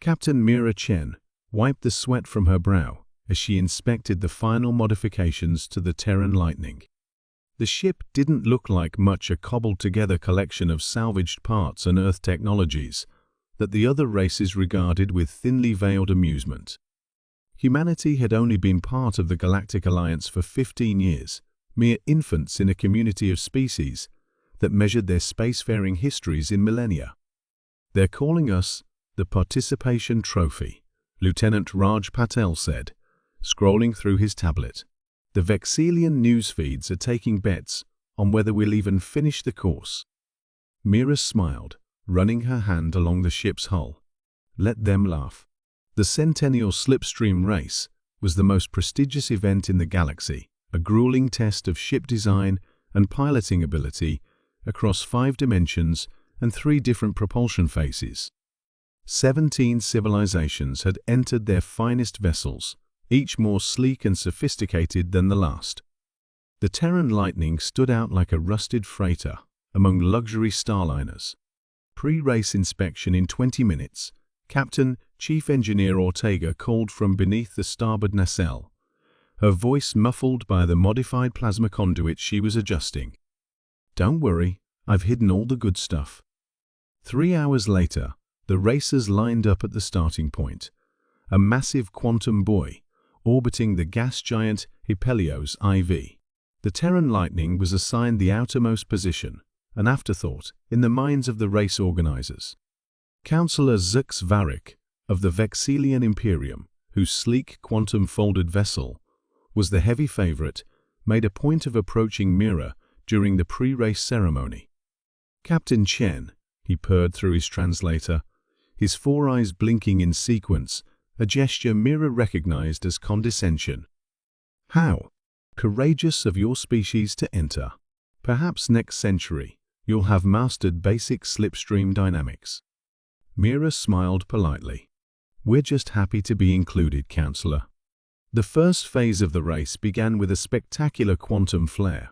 Captain Mira Chen wiped the sweat from her brow as she inspected the final modifications to the Terran Lightning. The ship didn't look like much a cobbled-together collection of salvaged parts and Earth technologies that the other races regarded with thinly veiled amusement. Humanity had only been part of the Galactic Alliance for 15 years, mere infants in a community of species that measured their spacefaring histories in millennia. "They're calling us the Participation Trophy," Lieutenant Raj Patel said, scrolling through his tablet. "The Vexilian news feeds are taking bets on whether we'll even finish the course." Mira smiled, running her hand along the ship's hull. Let them laugh. The Centennial Slipstream Race was the most prestigious event in the galaxy, a grueling test of ship design and piloting ability across 5 dimensions and 3 different propulsion phases. 17 civilizations had entered their finest vessels, each more sleek and sophisticated than the last. The Terran Lightning stood out like a rusted freighter among luxury starliners. Pre-race inspection in 20 minutes, Captain Chief Engineer Ortega called from beneath the starboard nacelle, her voice muffled by the modified plasma conduit she was adjusting. "Don't worry, I've hidden all the good stuff." 3 hours later, the racers lined up at the starting point, a massive quantum buoy orbiting the gas giant Helios IV. The Terran Lightning was assigned the outermost position, an afterthought in the minds of the race organizers. Councillor Zux Varik of the Vexilian Imperium, whose sleek quantum-folded vessel was the heavy favorite, made a point of approaching Mira during the pre-race ceremony. "Captain Chen," he purred through his translator, his 4 eyes blinking in sequence, a gesture Mira recognized as condescension. "How courageous of your species to enter. Perhaps next century you'll have mastered basic slipstream dynamics." Mira smiled politely. "We're just happy to be included, Counselor." The first phase of the race began with a spectacular quantum flare.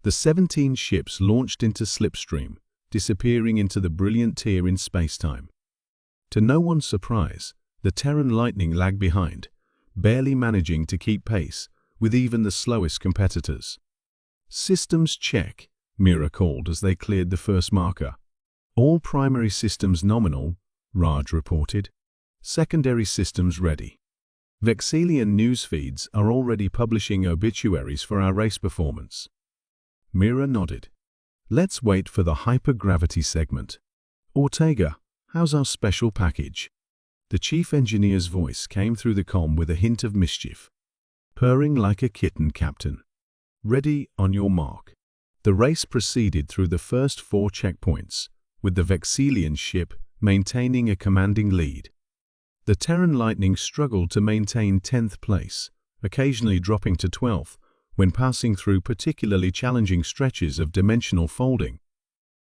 The 17 ships launched into slipstream, disappearing into the brilliant tear in spacetime. To no one's surprise, the Terran Lightning lagged behind, barely managing to keep pace with even the slowest competitors. "Systems check," Mira called as they cleared the first marker. "All primary systems nominal," Raj reported. "Secondary systems ready. Vexilian news feeds are already publishing obituaries for our race performance." Mira nodded. "Let's wait for the hypergravity segment. Ortega, how's our special package?" The chief engineer's voice came through the comm with a hint of mischief. "Purring like a kitten, Captain. Ready on your mark." The race proceeded through the first 4 checkpoints, with the Vexilian ship maintaining a commanding lead. The Terran Lightning struggled to maintain 10th place, occasionally dropping to 12th when passing through particularly challenging stretches of dimensional folding.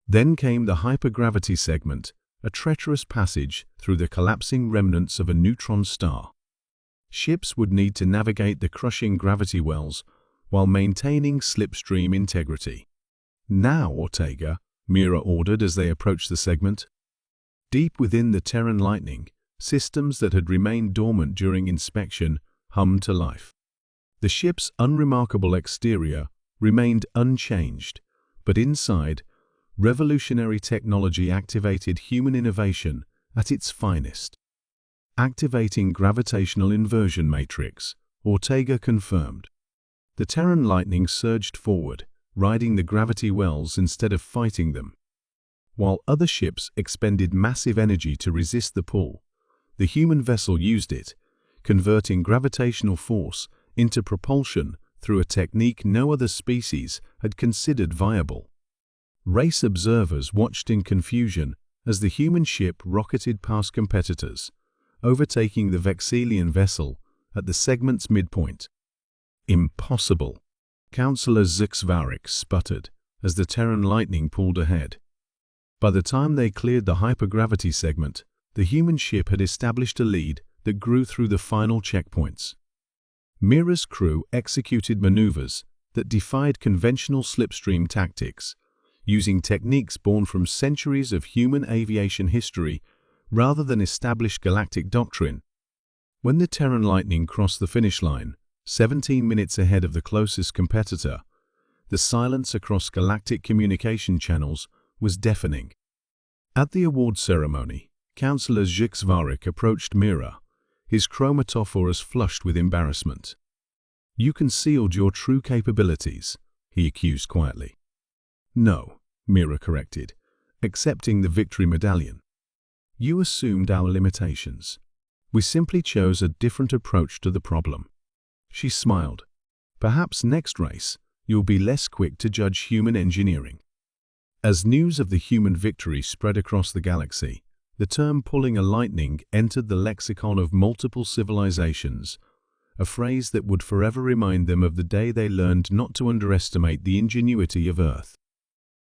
Then came the hypergravity segment, a treacherous passage through the collapsing remnants of a neutron star. Ships would need to navigate the crushing gravity wells while maintaining slipstream integrity. "Now, Ortega," Mira ordered as they approached the segment. Deep within the Terran Lightning, systems that had remained dormant during inspection hummed to life. The ship's unremarkable exterior remained unchanged, but inside, revolutionary technology activated human innovation at its finest. "Activating gravitational inversion matrix," Ortega confirmed. The Terran Lightning surged forward, riding the gravity wells instead of fighting them. While other ships expended massive energy to resist the pull, the human vessel used it, converting gravitational force into propulsion through a technique no other species had considered viable. Race observers watched in confusion as the human ship rocketed past competitors, overtaking the Vexilian vessel at the segment's midpoint. "Impossible," Councillor Zixvarik sputtered as the Terran Lightning pulled ahead. By the time they cleared the hypergravity segment, the human ship had established a lead that grew through the final checkpoints. Mira's crew executed maneuvers that defied conventional slipstream tactics, using techniques born from centuries of human aviation history rather than established galactic doctrine. When the Terran Lightning crossed the finish line, 17 minutes ahead of the closest competitor, the silence across galactic communication channels was deafening. At the award ceremony, Councillor Zhixvarik approached Mira, his chromatophorus flushed with embarrassment. "You concealed your true capabilities," he accused quietly. "No," Mira corrected, accepting the victory medallion. "You assumed our limitations. We simply chose a different approach to the problem." She smiled. "Perhaps next race, you'll be less quick to judge human engineering." As news of the human victory spread across the galaxy, the term "pulling a lightning" entered the lexicon of multiple civilizations, a phrase that would forever remind them of the day they learned not to underestimate the ingenuity of Earth.